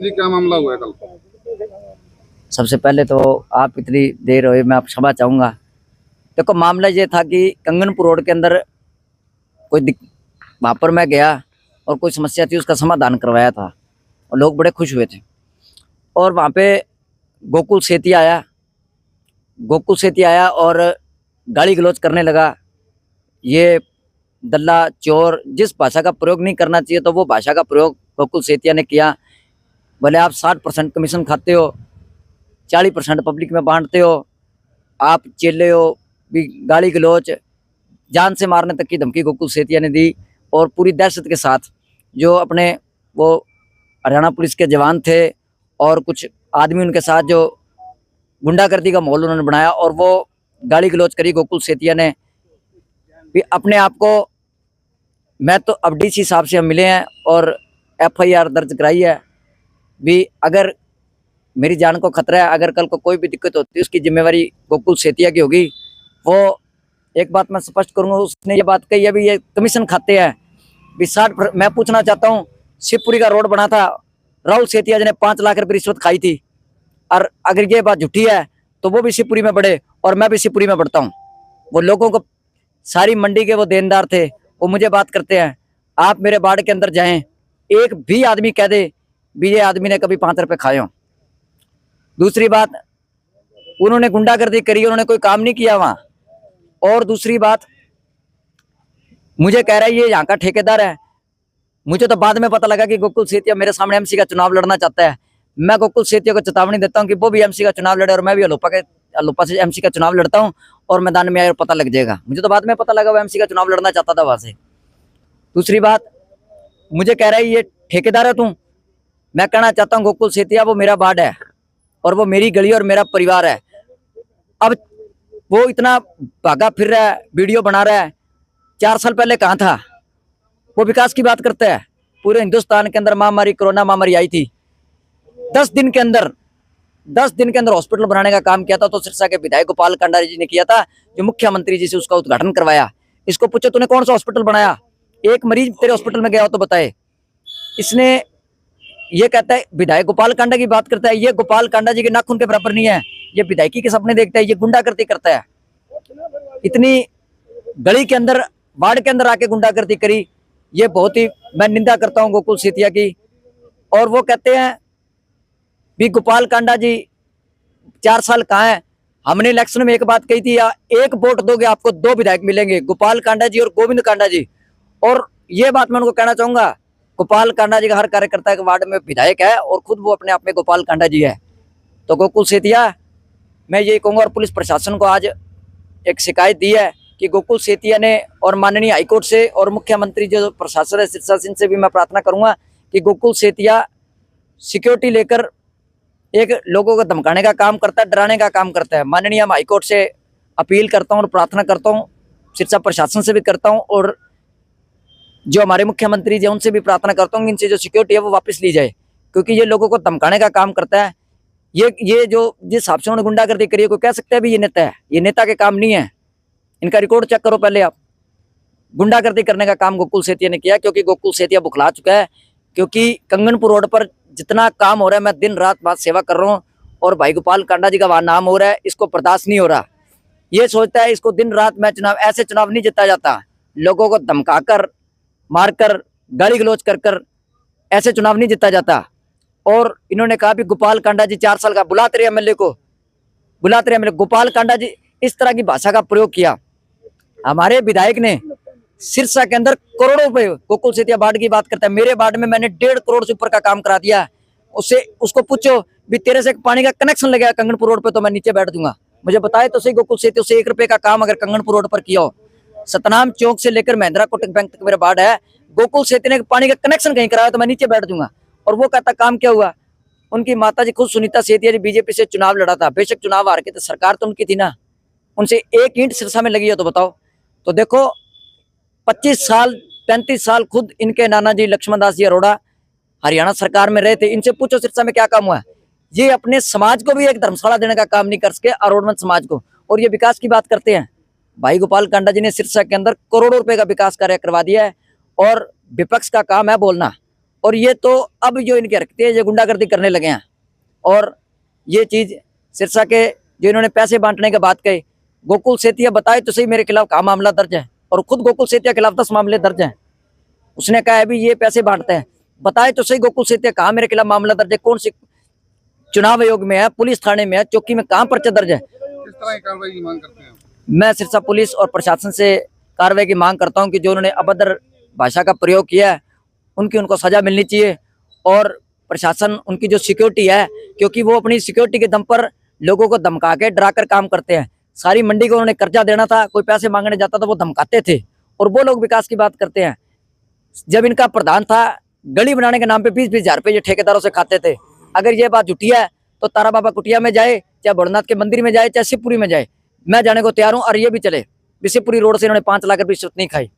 जी क्या मामला हुआ है कल? सबसे पहले तो आप इतनी देर हुई, मैं आप क्षमा चाहूँगा। देखो, मामला ये था कि कंगनपुर रोड के अंदर वहाँ पर मैं गया और कोई समस्या थी, उसका समाधान करवाया था और लोग बड़े खुश हुए थे। और वहाँ पे गोकुल सेती आया और गाली गलौज करने लगा। ये दल्ला चोर, जिस भाषा का प्रयोग नहीं करना चाहिए तो वो भाषा का प्रयोग गोकुल सेतिया ने किया। बोले आप 60% कमीशन खाते हो, 40% पब्लिक में बांटते हो, आप चेले हो। भी गाली गलौज, जान से मारने तक की धमकी गोकुल सेतिया ने दी। और पूरी दहशत के साथ जो अपने वो हरियाणा पुलिस के जवान थे और कुछ आदमी उनके साथ जो गुंडागर्दी का माहौल उन्होंने बनाया और वो गाली गलौज करी गोकुल सेतिया ने। भी अपने आप को, मैं तो अब डीसी साहब से हम मिले हैं और FIR दर्ज कराई है। भी अगर मेरी जान को खतरा है, अगर कल को कोई भी दिक्कत होती है उसकी जिम्मेवारी गोकुल सेतिया की होगी। वो एक बात मैं स्पष्ट करूंगा, उसने ये बात कही है भी ये कमीशन खाते हैं। भी 60, मैं पूछना चाहता हूँ, शिवपुरी का रोड बना था, राहुल सेतिया जी ने 5 लाख रुपए रिश्वत खाई थी। और अगर ये बात झूठी है तो वो भी शिवपुरी में बढ़े और मैं भी शिवपुरी में बढ़ता हूँ। वो लोगों को, सारी मंडी के वो देनदार थे, वो मुझे बात करते हैं। आप मेरे वार्ड के अंदर जाएं, एक भी आदमी कह दे भी ये आदमी ने कभी 5 रुपए खाए हो। दूसरी बात, उन्होंने गुंडागर्दी करी, उन्होंने कोई काम नहीं किया वहां। और दूसरी बात, मुझे कह रहा है ये यहाँ का ठेकेदार है। मुझे तो बाद में पता लगा कि गोकुल सेतिया मेरे सामने MC का चुनाव लड़ना चाहता है। मैं गोकुल सेतिया को चेतावनी देता हूँ कि वो भी MC का चुनाव लड़े और मैं भी अलोपा से MC का चुनाव लड़ता हूँ और मैदान में आए पता लग जाएगा। मुझे तो बाद में पता लगा वो MC का चुनाव लड़ना चाहता था वहां से। दूसरी बात, मुझे कह रहा है ये ठेकेदार है तू। मैं कहना चाहता हूँ गोकुल सेतिया वो मेरा वार्ड है और वो मेरी गली और मेरा परिवार है। अब वो इतना भागा फिर रहा है, वीडियो बना रहा है। 4 साल पहले कहाँ था? वो विकास की बात करता है। पूरे हिंदुस्तान के अंदर महामारी, कोरोना महामारी आई थी। 10 दिन के अंदर हॉस्पिटल बनाने का काम किया था तो सिरसा के विधायक गोपाल कांडा जी ने किया था, जो मुख्यमंत्री जी से उसका उद्घाटन करवाया। इसको पूछो तूने कौन सा हॉस्पिटल बनाया? एक मरीज तेरे हॉस्पिटल में गया हो तो बताए। इसने ये कहता है, विधायक गोपाल कांडा की बात करता है, ये गोपाल कांडा जी के नाखून के बराबर नहीं है। ये विधायकी के सपने देखता है, ये गुंडागर्दी करता है। इतनी गली के अंदर, वार्ड के अंदर आके गुंडागर्दी करी, ये बहुत ही मैं निंदा करता हूँ गोकुल सेतिया की। और वो कहते हैं भी गोपाल कांडा जी 4 साल कहाँ है? हमने इलेक्शन में एक बात कही थी, या एक वोट दोगे आपको 2 विधायक मिलेंगे, गोपाल कांडा जी और गोविंद कांडा जी। और ये बात मैं उनको कहना चाहूंगा, गोपाल कांडा जी का हर कार्यकर्ता के वार्ड में विधायक है और खुद वो अपने आप में गोपाल कांडा जी है। तो गोकुल सेतिया, मैं यही कहूंगा, और पुलिस प्रशासन को आज एक शिकायत दी है कि गोकुल सेतिया ने, और माननीय हाईकोर्ट से और मुख्यमंत्री जो प्रशासन है सिरसा सिंह से भी मैं प्रार्थना करूंगा कि गोकुल सेतिया सिक्योरिटी लेकर एक लोगों को धमकाने का काम करता है, डराने का काम करता है। माननीय हम हाईकोर्ट से अपील करता हूँ और प्रार्थना करता हूँ, सिरसा प्रशासन से भी करता हूँ और जो हमारे मुख्यमंत्री जी उनसे भी प्रार्थना करता हूँ कि इनसे जो सिक्योरिटी है वो वापस ली जाए, क्योंकि ये लोगों को धमकाने का काम करता है। ये जो जिस हिसाब से उन्होंने गुंडागर्दी करी है, कोई कह सकता है भी ये नेता है? ये नेता के काम नहीं है। इनका रिकॉर्ड चेक करो पहले आप। गुंडागर्दी करने का काम गोकुल सेतिया ने किया, क्योंकि गोकुल सेतिया बुखला चुका है। क्योंकि कंगनपुर रोड पर जितना काम हो रहा है, मैं दिन रात बात सेवा कर रहा हूँ और भाई गोपाल कांडा जी का वहां नाम हो रहा है, इसको बर्दाश्त नहीं हो रहा। ये सोचता है इसको दिन रात मैं ऐसे चुनाव नहीं जीता जाता। लोगों को धमकाकर, मारकर, गाली गलौज कर ऐसे चुनाव नहीं जीता जाता। और इन्होंने कहा भी गोपाल कांडा जी 4 साल का, बुलाते रहे MLA को, बुलाते रहे MLA। गोपाल कांडा जी इस तरह की भाषा का प्रयोग किया। हमारे विधायक ने सिरसा के अंदर करोड़ों रुपए, गोकुल सेतिया वार्ड की बात करता है, मेरे वार्ड में मैंने 1.5 करोड़ से ऊपर का काम करा दिया। उसको पूछो भी तेरे से पानी का कनेक्शन लगेगा कंगनपुर रोड पे तो मैं नीचे बैठ दूंगा। मुझे बताए तो सही, गोकुल सेतिया से 1 रुपए का काम अगर कंगनपुर रोड पर किया हो। सतनाम चौक से लेकर महिंद्रा कोटक बैंक तक मेरा वार्ड है, गोकुल सेतिया ने पानी का कनेक्शन कहीं कराया तो मैं नीचे बैठ दूंगा। और वो कहता काम क्या हुआ? उनकी माता जी खुद सुनीता सेतिया जी BJP से चुनाव लड़ा था, बेशक चुनाव हार के, तो सरकार तो उनकी थी ना। उनसे 1 ईंट सिरसा में लगी हो तो बताओ। तो देखो, 25 साल 35 साल खुद इनके नाना जी लक्ष्मण दास जी अरोड़ा हरियाणा सरकार में रहे थे। इनसे पूछो सिरसा में क्या काम हुआ है? ये अपने समाज को भी एक धर्मशाला देने का काम नहीं कर सके, अरोड़वंश समाज को। और ये विकास की बात करते हैं। भाई गोपाल कांडा जी ने सिरसा के अंदर करोड़ों रुपए का विकास कार्य करवा दिया है और विपक्ष का काम है बोलना। और ये तो अब जो इनकी हरकतें ये गुंडागर्दी करने लगे हैं। और ये चीज सिरसा के जो इन्होंने पैसे बांटने की बात कही, गोकुल सेतिया बताए तो सही मेरे खिलाफ कहा मामला दर्ज है, और खुद गोकुल सेतिया के खिलाफ 10 मामले दर्ज हैं। उसने कहा है भी ये पैसे बांटते हैं, बताए तो सही गोकुल सेतिया कहा मेरे खिलाफ मामला दर्ज है, कौन सी चुनाव आयोग में है, पुलिस थाने में है, चौकी में, कहाँ पर्चा दर्ज है। किस तरह की कार्रवाई की मांग करते हैं? मैं सिरसा पुलिस और प्रशासन से कार्रवाई की मांग करता हूं कि जो उन्होंने अभद्र भाषा का प्रयोग किया है उनको सजा मिलनी चाहिए। और प्रशासन उनकी जो सिक्योरिटी है, क्योंकि वो अपनी सिक्योरिटी के दम पर लोगों को धमका के डरा कर काम करते हैं। सारी मंडी को उन्होंने कर्जा देना था, कोई पैसे मांगने जाता था वो धमकाते थे, और वो लोग विकास की बात करते हैं। जब इनका प्रधान था, गली बनाने के नाम पे 20-20 हजार रुपये ये ठेकेदारों से खाते थे। अगर ये बात झूठी है तो तारा बाबा कुटिया में जाए, चाहे भोलेनाथ के मंदिर में जाए, चाहे शिवपुरी में जाए, मैं जाने को तैयार हूँ। और ये भी चले, शिवपुरी रोड से इन्होंने 5 लाख रुपये रिश्वत नहीं खाई।